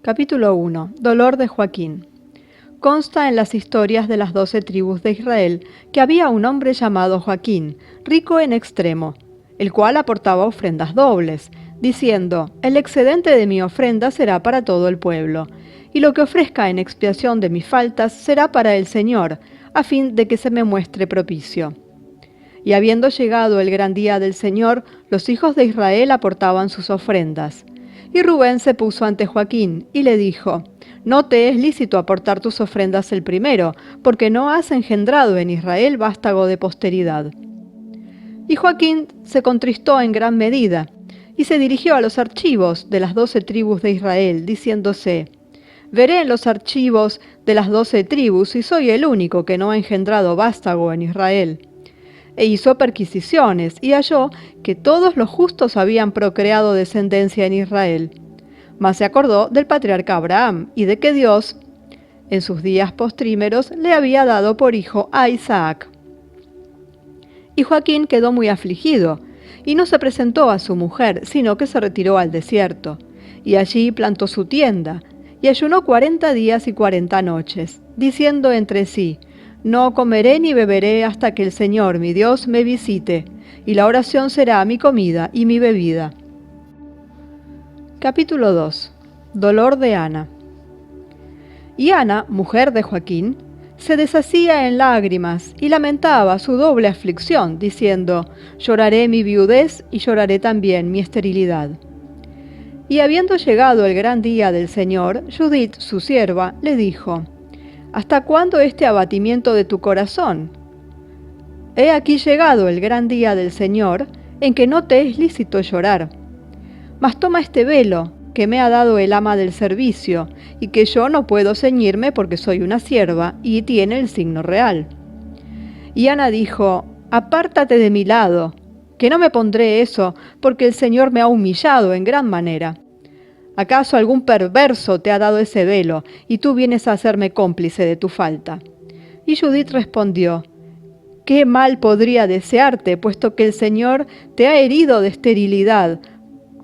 Capítulo 1. Dolor de Joaquín. Consta en las historias de las 12 tribus de Israel que había un hombre llamado Joaquín, rico en extremo, el cual aportaba ofrendas dobles, diciendo: «El excedente de mi ofrenda será para todo el pueblo, y lo que ofrezca en expiación de mis faltas será para el Señor, a fin de que se me muestre propicio». Y habiendo llegado el gran día del Señor, los hijos de Israel aportaban sus ofrendas. Y Rubén se puso ante Joaquín y le dijo: «No te es lícito aportar tus ofrendas el primero, porque no has engendrado en Israel vástago de posteridad». Y Joaquín se contristó en gran medida, y se dirigió a los archivos de las 12 tribus de Israel, diciéndose: «Veré en los archivos de las 12 tribus si soy el único que no ha engendrado vástago en Israel». E hizo perquisiciones, y halló que todos los justos habían procreado descendencia en Israel. Mas se acordó del patriarca Abraham, y de que Dios, en sus días postrímeros, le había dado por hijo a Isaac. Y Joaquín quedó muy afligido, y no se presentó a su mujer, sino que se retiró al desierto, y allí plantó su tienda, y ayunó 40 días y 40 noches, diciendo entre sí: «No comeré ni beberé hasta que el Señor mi Dios me visite, y la oración será mi comida y mi bebida». Capítulo 2. Dolor de Ana. Y Ana, mujer de Joaquín, se deshacía en lágrimas y lamentaba su doble aflicción, diciendo: «Lloraré mi viudez y lloraré también mi esterilidad». Y habiendo llegado el gran día del Señor, Judith, su sierva, le dijo: «¿Hasta cuándo este abatimiento de tu corazón? He aquí llegado el gran día del Señor, en que no te es lícito llorar. Mas toma este velo, que me ha dado el ama del servicio, y que yo no puedo ceñirme porque soy una sierva, y tiene el signo real». Y Ana dijo: «Apártate de mi lado, que no me pondré eso, porque el Señor me ha humillado en gran manera. ¿Acaso algún perverso te ha dado ese velo, y tú vienes a hacerme cómplice de tu falta?» Y Judith respondió: «¿Qué mal podría desearte, puesto que el Señor te ha herido de esterilidad,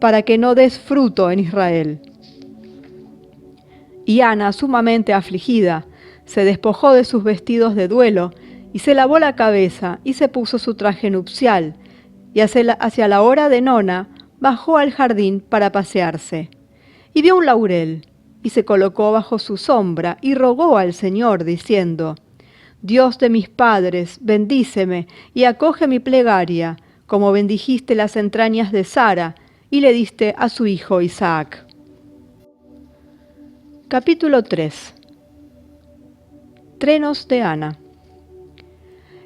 para que no des fruto en Israel?» Y Ana, sumamente afligida, se despojó de sus vestidos de duelo, y se lavó la cabeza, y se puso su traje nupcial, y hacia la hora de nona bajó al jardín para pasearse. Y vio un laurel, y se colocó bajo su sombra, y rogó al Señor, diciendo: «Dios de mis padres, bendíceme, y acoge mi plegaria, como bendijiste las entrañas de Sara, y le diste a su hijo Isaac». Capítulo 3. Trenos de Ana.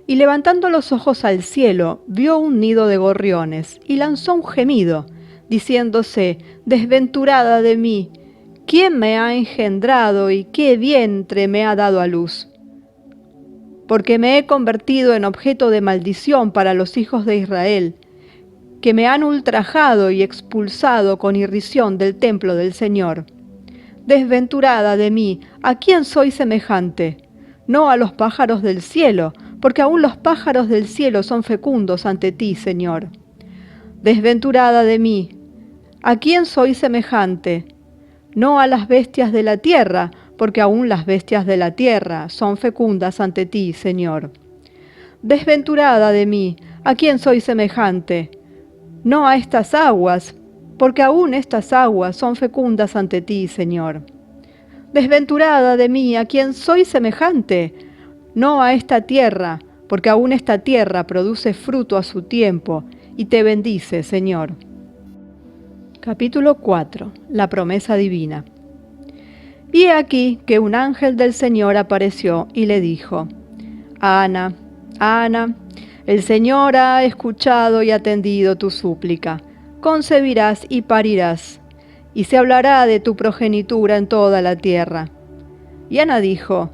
Y levantando los ojos al cielo, vio un nido de gorriones, y lanzó un gemido, diciéndose: «Desventurada de mí, ¿quién me ha engendrado y qué vientre me ha dado a luz? Porque me he convertido en objeto de maldición para los hijos de Israel, que me han ultrajado y expulsado con irrisión del templo del Señor. Desventurada de mí, ¿a quién soy semejante? No a los pájaros del cielo, porque aún los pájaros del cielo son fecundos ante ti, Señor. Desventurada de mí, ¿a quién soy semejante? No a las bestias de la tierra, porque aún las bestias de la tierra son fecundas ante ti, Señor. Desventurada de mí, ¿a quién soy semejante? No a estas aguas, porque aún estas aguas son fecundas ante ti, Señor. Desventurada de mí, ¿a quién soy semejante? No a esta tierra, porque aún esta tierra produce fruto a su tiempo, y te bendice, Señor». Capítulo 4. La promesa divina. Y he aquí que un ángel del Señor apareció y le dijo: «Ana, Ana, el Señor ha escuchado y atendido tu súplica. Concebirás y parirás, y se hablará de tu progenitura en toda la tierra». Y Ana dijo: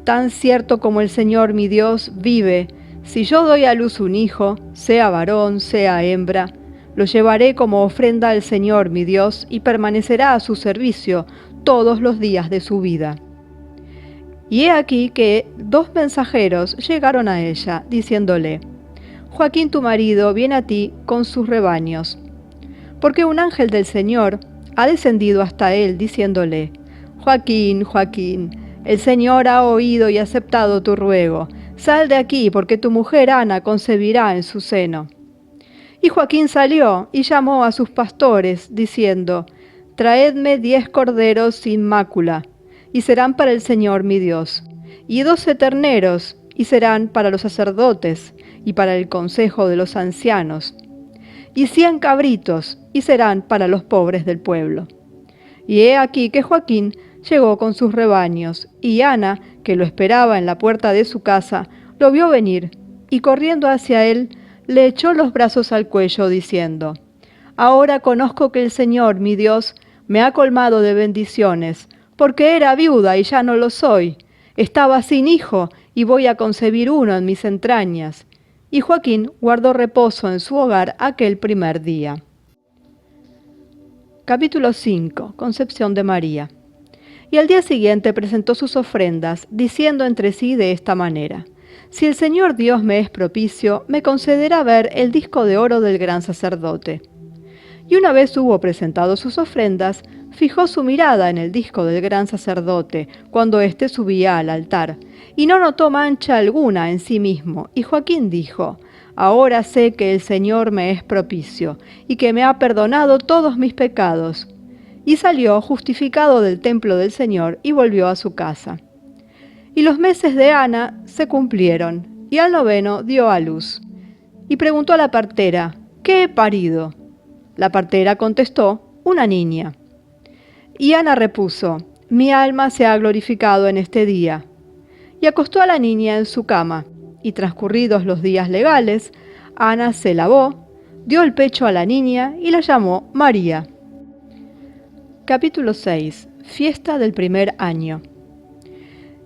«Tan cierto como el Señor mi Dios vive, si yo doy a luz un hijo, sea varón, sea hembra, lo llevaré como ofrenda al Señor mi Dios, y permanecerá a su servicio todos los días de su vida». Y he aquí que 2 mensajeros llegaron a ella, diciéndole: «Joaquín tu marido viene a ti con sus rebaños». Porque un ángel del Señor ha descendido hasta él, diciéndole: Joaquín, Joaquín, el Señor ha oído y aceptado tu ruego. Sal de aquí, porque tu mujer Ana concebirá en su seno. Y Joaquín salió y llamó a sus pastores, diciendo: Traedme 10 corderos sin mácula, y serán para el Señor mi Dios, y 12 terneros, y serán para los sacerdotes, y para el consejo de los ancianos, y 100 cabritos, y serán para los pobres del pueblo. Y he aquí que Joaquín llegó con sus rebaños, y Ana, que lo esperaba en la puerta de su casa, lo vio venir, y corriendo hacia él, le echó los brazos al cuello, diciendo: Ahora conozco que el Señor, mi Dios, me ha colmado de bendiciones, porque era viuda y ya no lo soy. Estaba sin hijo, y voy a concebir uno en mis entrañas. Y Joaquín guardó reposo en su hogar aquel primer día. Capítulo 5. Concepción de María. Y al día siguiente presentó sus ofrendas, diciendo entre sí de esta manera: Si el Señor Dios me es propicio, me concederá ver el disco de oro del gran sacerdote. Y una vez hubo presentado sus ofrendas, fijó su mirada en el disco del gran sacerdote, cuando éste subía al altar, y no notó mancha alguna en sí mismo, y Joaquín dijo: Ahora sé que el Señor me es propicio, y que me ha perdonado todos mis pecados. Y salió justificado del templo del Señor, y volvió a su casa. Y los meses de Ana se cumplieron, y al 9º dio a luz. Y preguntó a la partera: ¿Qué he parido? La partera contestó: una niña. Y Ana repuso: Mi alma se ha glorificado en este día. Y acostó a la niña en su cama, y transcurridos los días legales, Ana se lavó, dio el pecho a la niña y la llamó María. Capítulo 6. Fiesta del primer año.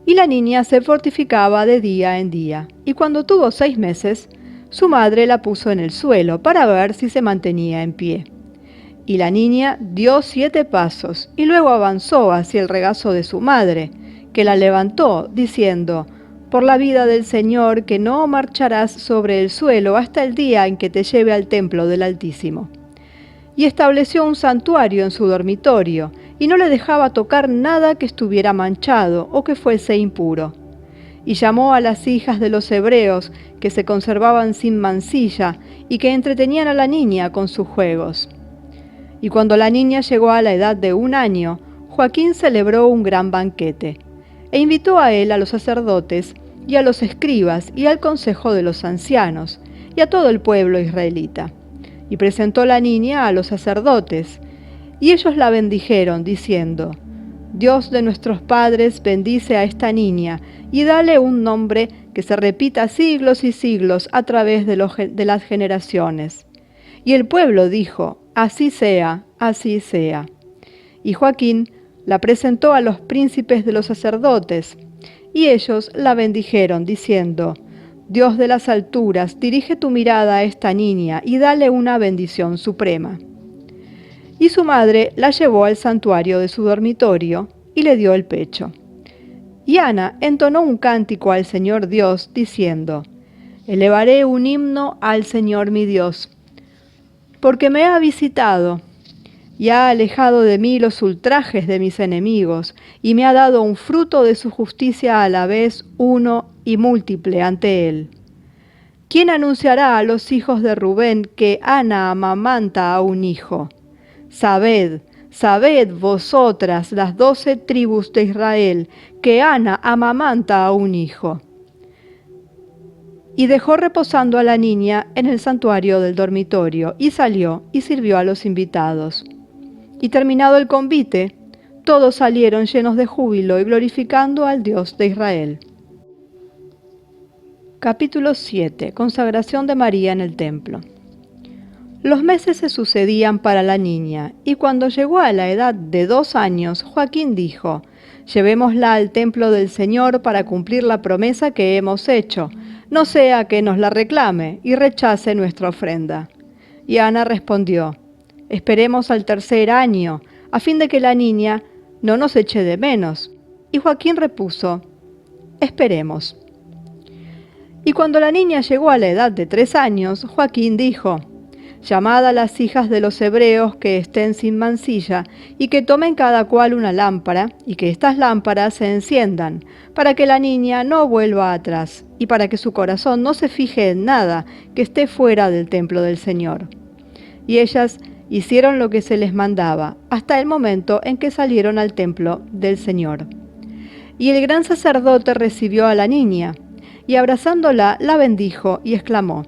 Y la niña se fortificaba de día en día, y cuando tuvo 6 meses, su madre la puso en el suelo para ver si se mantenía en pie. Y la niña dio 7 pasos, y luego avanzó hacia el regazo de su madre, que la levantó, diciendo: Por la vida del Señor, que no marcharás sobre el suelo hasta el día en que te lleve al templo del Altísimo. Y estableció un santuario en su dormitorio, y no le dejaba tocar nada que estuviera manchado o que fuese impuro. Y llamó a las hijas de los hebreos, que se conservaban sin mancilla, y que entretenían a la niña con sus juegos. Y cuando la niña llegó a la edad de 1 año, Joaquín celebró un gran banquete, e invitó a él a los sacerdotes, y a los escribas, y al consejo de los ancianos, y a todo el pueblo israelita. Y presentó la niña a los sacerdotes, y ellos la bendijeron, diciendo: Dios de nuestros padres, bendice a esta niña, y dale un nombre que se repita siglos y siglos a través de las generaciones. Y el pueblo dijo: Así sea, así sea. Y Joaquín la presentó a los príncipes de los sacerdotes, y ellos la bendijeron, diciendo: Dios de las alturas, dirige tu mirada a esta niña y dale una bendición suprema. Y su madre la llevó al santuario de su dormitorio y le dio el pecho. Y Ana entonó un cántico al Señor Dios, diciendo: Elevaré un himno al Señor mi Dios, porque me ha visitado y ha alejado de mí los ultrajes de mis enemigos, y me ha dado un fruto de su justicia a la vez uno y múltiple ante él. ¿Quién anunciará a los hijos de Rubén que Ana amamanta a un hijo? Sabed, sabed vosotras las 12 tribus de Israel, que Ana amamanta a un hijo. Y dejó reposando a la niña en el santuario del dormitorio, y salió y sirvió a los invitados. Y terminado el convite, todos salieron llenos de júbilo y glorificando al Dios de Israel. Capítulo 7. Consagración de María en el templo. Los meses se sucedían para la niña, y cuando llegó a la edad de 2 años, Joaquín dijo: Llevémosla al templo del Señor para cumplir la promesa que hemos hecho, no sea que nos la reclame y rechace nuestra ofrenda. Y Ana respondió: Esperemos al 3er año, a fin de que la niña no nos eche de menos. Y Joaquín repuso: Esperemos. Y cuando la niña llegó a la edad de 3 años, Joaquín dijo: llamad a las hijas de los hebreos que estén sin mancilla, y que tomen cada cual una lámpara, y que estas lámparas se enciendan, para que la niña no vuelva atrás, y para que su corazón no se fije en nada que esté fuera del templo del Señor. Y ellas hicieron lo que se les mandaba, hasta el momento en que salieron al templo del Señor. Y el gran sacerdote recibió a la niña, y abrazándola la bendijo y exclamó: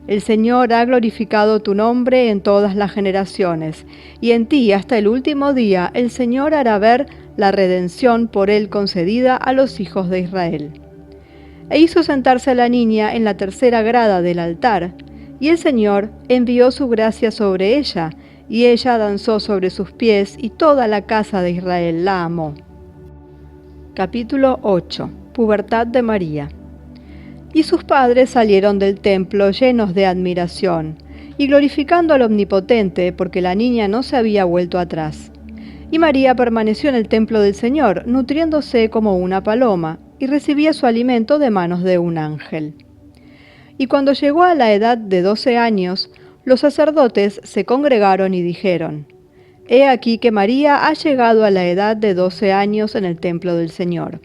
El Señor ha glorificado tu nombre en todas las generaciones, y en ti hasta el último día el Señor hará ver la redención por él concedida a los hijos de Israel. E hizo sentarse a la niña en la tercera grada del altar, y el Señor envió su gracia sobre ella, y ella danzó sobre sus pies, y toda la casa de Israel la amó. Capítulo 8. Pubertad de María. Y sus padres salieron del templo llenos de admiración, y glorificando al Omnipotente, porque la niña no se había vuelto atrás. Y María permaneció en el templo del Señor, nutriéndose como una paloma, y recibía su alimento de manos de un ángel. Y cuando llegó a la edad de 12 años, los sacerdotes se congregaron y dijeron: He aquí que María ha llegado a la edad de 12 años en el templo del Señor.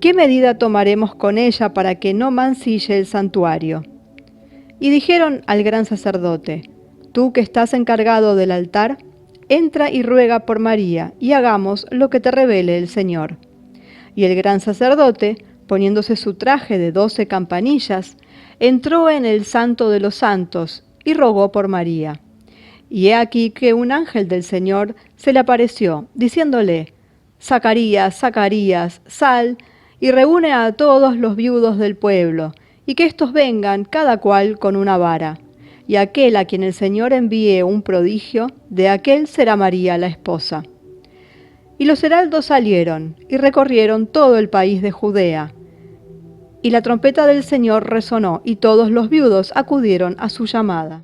¿Qué medida tomaremos con ella para que no mancille el santuario? Y dijeron al gran sacerdote: Tú que estás encargado del altar, entra y ruega por María, y hagamos lo que te revele el Señor. Y el gran sacerdote, poniéndose su traje de 12 campanillas, entró en el santo de los santos y rogó por María. Y he aquí que un ángel del Señor se le apareció, diciéndole: Zacarías, Zacarías, sal y reúne a todos los viudos del pueblo, y que éstos vengan cada cual con una vara. Y aquel a quien el Señor envíe un prodigio, de aquel será María la esposa. Y los heraldos salieron, y recorrieron todo el país de Judea. Y la trompeta del Señor resonó, y todos los viudos acudieron a su llamada.